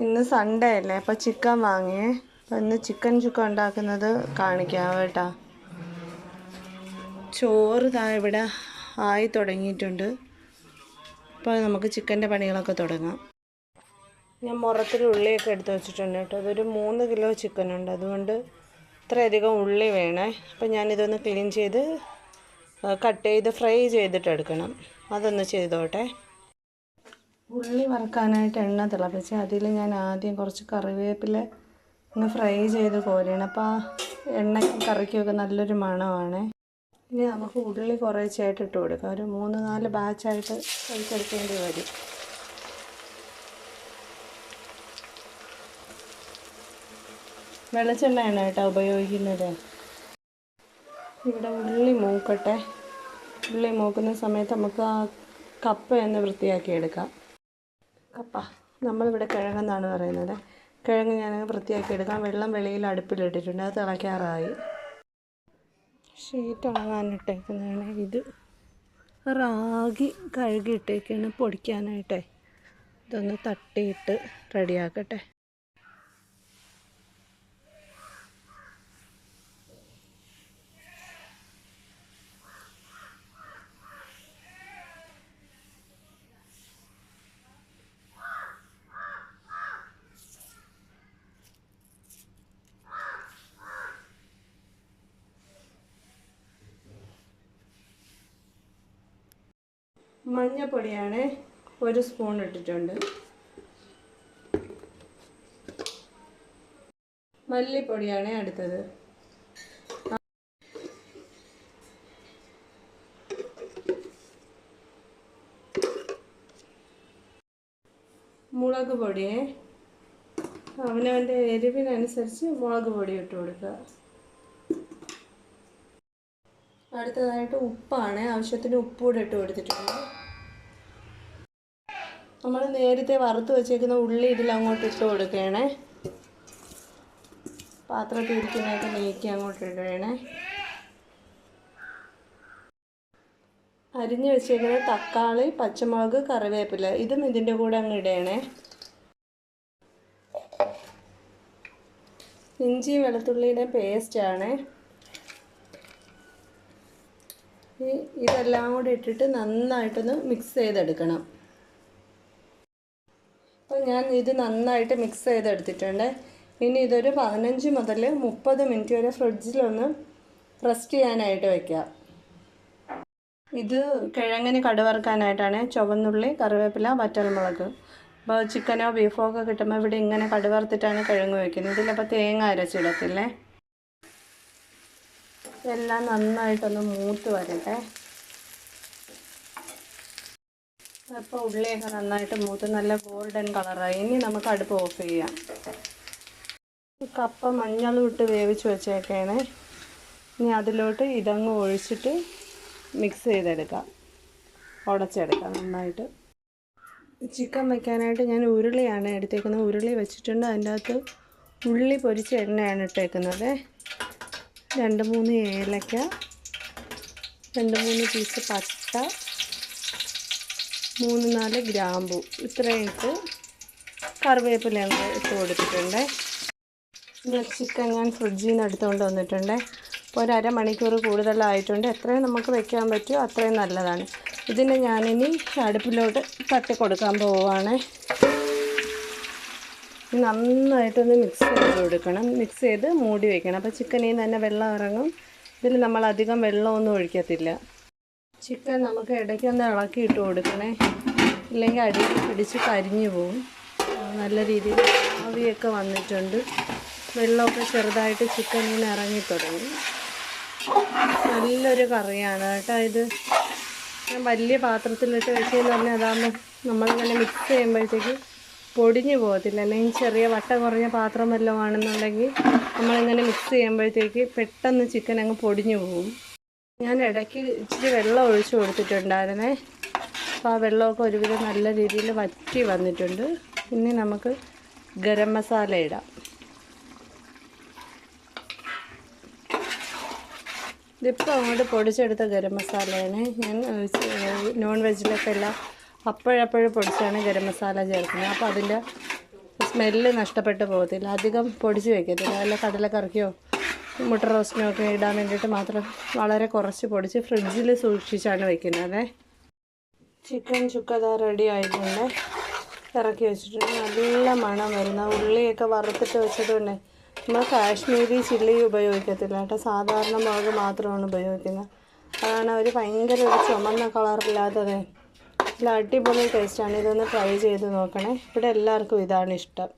ഇന്ന് സൺഡേ അല്ലേ, അപ്പോൾ ചിക്കൻ വാങ്ങിയേ. അപ്പോൾ ഇന്ന് ചിക്കൻ ചുക്ക ഉണ്ടാക്കുന്നത് കാണിക്കാം കേട്ടോ. ചോറ് ഇവിടെ ആയി തുടങ്ങിയിട്ടുണ്ട്. അപ്പോൾ നമുക്ക് ചിക്കൻ്റെ പണികളൊക്കെ തുടങ്ങാം. ഞാൻ മുറത്തിൽ ഉള്ളിയൊക്കെ എടുത്ത് വെച്ചിട്ടുണ്ട് കേട്ടോ. അതൊരു 3 കിലോ ചിക്കനുണ്ട്, അതുകൊണ്ട് ഇത്രയധികം ഉള്ളി വേണേ. അപ്പോൾ ഞാനിതൊന്ന് ക്ലീൻ ചെയ്ത് കട്ട് ചെയ്ത് ഫ്രൈ ചെയ്തിട്ട് എടുക്കണം. അതൊന്ന് ചെയ്തോട്ടെ. ഉള്ളി വറുക്കാനായിട്ട് എണ്ണ തിളപ്പിച്ച് അതിൽ ഞാൻ ആദ്യം കുറച്ച് കറിവേപ്പില ഒന്ന് ഫ്രൈ ചെയ്ത് കോരിയാണ്. അപ്പോൾ ആ എണ്ണയ്ക്കും കറിക്കുമൊക്കെ നല്ലൊരു മണമാണ്. ഇനി നമുക്ക് ഉള്ളി കുറേശ്ശായിട്ട് ഇട്ട് കൊടുക്കാം. ഒരു 3-4 ബാച്ചായിട്ട് കഴിച്ചെടുക്കേണ്ടി വരും. വെളിച്ചെണ്ണയാണ് കേട്ടോ ഉപയോഗിക്കുന്നത്. ഇവിടെ ഉള്ളി മൂക്കട്ടെ. ഉള്ളി മൂക്കുന്ന സമയത്ത് നമുക്ക് ആ കപ്പ ഒന്ന് വൃത്തിയാക്കി എടുക്കാം. കപ്പ നമ്മളിവിടെ കിഴങ്ങെന്നാണ് പറയുന്നത്. കിഴങ്ങ് ഞാൻ വൃത്തിയാക്കി എടുക്കാം. വെള്ളം വെളിയിൽ അടുപ്പിലിട്ടിട്ടുണ്ട്, അത് തിളയ്ക്കാറായി. ഷീറ്റ് ഉണങ്ങാനിട്ടേക്കുന്നതാണ്. ഇത് റാഗി കഴുകിയിട്ടേക്കാണ് പൊടിക്കാനായിട്ടേ. ഇതൊന്ന് തട്ടിയിട്ട് റെഡിയാക്കട്ടെ. മഞ്ഞപ്പൊടിയാണ് 1 സ്പൂൺ ഇട്ടിട്ടുണ്ട്. മല്ലിപ്പൊടിയാണ് അടുത്തത്. മുളക് പൊടിയെ അവനവൻ്റെ എരിവിനനുസരിച്ച് മുളക് പൊടി ഇട്ട് കൊടുക്കുക. അടുത്തതായിട്ട് ഉപ്പാണ്. ആവശ്യത്തിന് ഉപ്പ് കൂടെ ഇട്ട് കൊടുത്തിട്ടുണ്ട്. നമ്മൾ നേരത്തെ വറുത്ത് വെച്ചേക്കുന്ന ഉള്ളി ഇതിലങ്ങോട്ട് ഇട്ട് കൊടുക്കണേ. പാത്രത്തിൽ ഇരിക്കുന്നതൊക്കെ നീക്കി അങ്ങോട്ട് ഇടണേ. അരിഞ്ഞ് വെച്ചേക്കുന്ന തക്കാളി, പച്ചമുളക്, കറിവേപ്പില ഇതും ഇതിൻ്റെ കൂടെ അങ്ങ് ഇടണേ. ഇഞ്ചി വെളുത്തുള്ളിയുടെ പേസ്റ്റാണ്. ഇതെല്ലാം കൂടി ഇട്ടിട്ട് നന്നായിട്ടൊന്ന് മിക്സ് ചെയ്തെടുക്കണം. അപ്പോൾ ഞാൻ ഇത് നന്നായിട്ട് മിക്സ് ചെയ്തെടുത്തിട്ടുണ്ട്. ഇനി ഇതൊരു 15 മുതൽ 30 മിനിറ്റ് വരെ ഫ്രിഡ്ജിലൊന്ന് റെസ്റ്റ് ചെയ്യാനായിട്ട് വയ്ക്കാം. ഇത് കിഴങ്ങിന് കടുവറുക്കാനായിട്ടാണ്. ചുവന്നുള്ളി, കറിവേപ്പില, വറ്റൽമുളക്. അപ്പോൾ ചിക്കനോ ബീഫോ ഒക്കെ കിട്ടുമ്പോൾ ഇവിടെ ഇങ്ങനെ കടുവറുത്തിട്ടാണ് കിഴങ്ങ് വയ്ക്കുന്നത്. ഇതിലപ്പോൾ തേങ്ങ അരച്ചിടത്തില്ലേ. എല്ലാം നന്നായിട്ടൊന്ന് മൂത്ത് വരട്ടെ. അപ്പോൾ ഉള്ളിയൊക്കെ നന്നായിട്ട് മൂത്ത് നല്ല ഗോൾഡൻ കളറായി. ഇനി നമുക്ക് അടുപ്പ് ഓഫ് ചെയ്യാം. കപ്പ മഞ്ഞളും ഇട്ട് വേവിച്ച് വെച്ചേക്കാണ്. ഇനി അതിലോട്ട് ഇതങ്ങ് ഒഴിച്ചിട്ട് മിക്സ് ചെയ്തെടുക്കാം, ഉടച്ചെടുക്കാം നന്നായിട്ട്. ചിക്കൻ വയ്ക്കാനായിട്ട് ഞാൻ ഉരുളിയാണ് എടുത്തേക്കുന്നത്. ഉരുളി വെച്ചിട്ടുണ്ട്. അതിൻ്റെ അകത്ത് ഉള്ളി പൊരിച്ച എണ്ണയാണ് ഇട്ടേക്കുന്നത്. 2-3 ഏലക്ക, 2-3 പീസ് പട്ട, 3-4 ഗ്രാമ്പു ഇത്രയും ഇട്ട് കറിവേപ്പില ഇട്ട് കൊടുത്തിട്ടുണ്ട്. ചിക്കൻ ഞാൻ ഫ്രിഡ്ജിൽ നിന്ന് എടുത്തുകൊണ്ട് വന്നിട്ടുണ്ട്. ഇപ്പോൾ ഒരു അരമണിക്കൂർ കൂടുതലായിട്ടുണ്ട്. എത്രയും നമുക്ക് വെക്കാൻ പറ്റുമോ അത്രയും നല്ലതാണ്. ഇതിനെ ഞാനിനി അടുപ്പിലോട്ട് തട്ടി കൊടുക്കാൻ പോവുകയാണ്. നന്നായിട്ടൊന്ന് മിക്സ് ചെയ്ത് കൊടുക്കണം. മിക്സ് ചെയ്ത് മൂടി വയ്ക്കണം. അപ്പോൾ ചിക്കനിൽ നിന്ന് തന്നെ വെള്ളം ഇറങ്ങും. ഇതിൽ നമ്മൾ അധികം വെള്ളമൊന്നും ഒഴിക്കത്തില്ല. ചിക്കൻ നമുക്ക് ഇടയ്ക്കൊന്ന് ഇളക്കി ഇട്ട് കൊടുക്കണേ, ഇല്ലെങ്കിൽ അടിയിൽ പിടിച്ച് കരിഞ്ഞു പോവും. നല്ല രീതിയിൽ ആവിയൊക്കെ വന്നിട്ടുണ്ട്. വെള്ളമൊക്കെ ചെറുതായിട്ട് ചിക്കനിൽ നിന്ന് ഇറങ്ങിത്തുടങ്ങി. നല്ലൊരു കറിയാണ് കേട്ടോ ഇത്. ഞാൻ വലിയ പാത്രത്തിലിട്ട് വെച്ചതെന്ന് പറഞ്ഞാൽ അതാകുമ്പോൾ നമ്മളിങ്ങനെ മിക്സ് ചെയ്യുമ്പോഴത്തേക്ക് പൊടിഞ്ഞു പോകത്തില്ല. അല്ലെങ്കിൽ ചെറിയ വട്ട കുറഞ്ഞ പാത്രം വല്ലതും ആണെന്നുണ്ടെങ്കിൽ നമ്മളിങ്ങനെ മിക്സ് ചെയ്യുമ്പോഴത്തേക്ക് പെട്ടെന്ന് ചിക്കൻ അങ്ങ് പൊടിഞ്ഞു പോകും. ഞാൻ ഇടയ്ക്ക് ഇച്ചിരി വെള്ളം ഒഴിച്ച് കൊടുത്തിട്ടുണ്ടായിരുന്നേ. അപ്പോൾ ആ വെള്ളമൊക്കെ ഒരുവിധം നല്ല രീതിയിൽ വറ്റി വന്നിട്ടുണ്ട്. ഇനി നമുക്ക് ഗരം മസാല ഇടാം. ഇതിപ്പോൾ അങ്ങോട്ട് പൊടിച്ചെടുത്ത ഗരം മസാലയാണ്. ഞാൻ നോൺ വെജിലൊക്കെ എല്ലാം അപ്പോഴപ്പോഴും പൊടിച്ചാണ് ഗരം മസാല ചേർക്കുന്നത്. അപ്പോൾ അതിൻ്റെ സ്മെല്ല് നഷ്ടപ്പെട്ട് പോകത്തില്ല. അധികം പൊടിച്ച് വയ്ക്കത്തില്ല. വല്ല കടലക്കറിക്കോ മുട്ട റോസ്റ്റിനോ ഒക്കെ ഇടാൻ വേണ്ടിയിട്ട് മാത്രം വളരെ കുറച്ച് പൊടിച്ച് ഫ്രിഡ്ജിൽ സൂക്ഷിച്ചാണ് വയ്ക്കുന്നത്. ചിക്കൻ ചുക്കത റെഡി ആയിട്ടുണ്ട്. ഇറക്കി വെച്ചിട്ടുണ്ട്. നല്ല മണം വരുന്ന ഉള്ളിയൊക്കെ വറുത്തിട്ട് വെച്ചിട്ടുണ്ട്. നമ്മൾ കാശ്മീരി ചില്ലി ഉപയോഗിക്കത്തില്ല കേട്ടോ, സാധാരണ മുളക് മാത്രമാണ് ഉപയോഗിക്കുന്നത്. അതാണ് അവർ ഭയങ്കര ഒരു ചുമന്ന കളറില്ലാത്തത്. നല്ല അടിപൊളി ടേസ്റ്റാണ്. ഇതൊന്ന് ട്രൈ ചെയ്ത് നോക്കണേ. ഇവിടെ എല്ലാവർക്കും ഇതാണ് ഇഷ്ടം.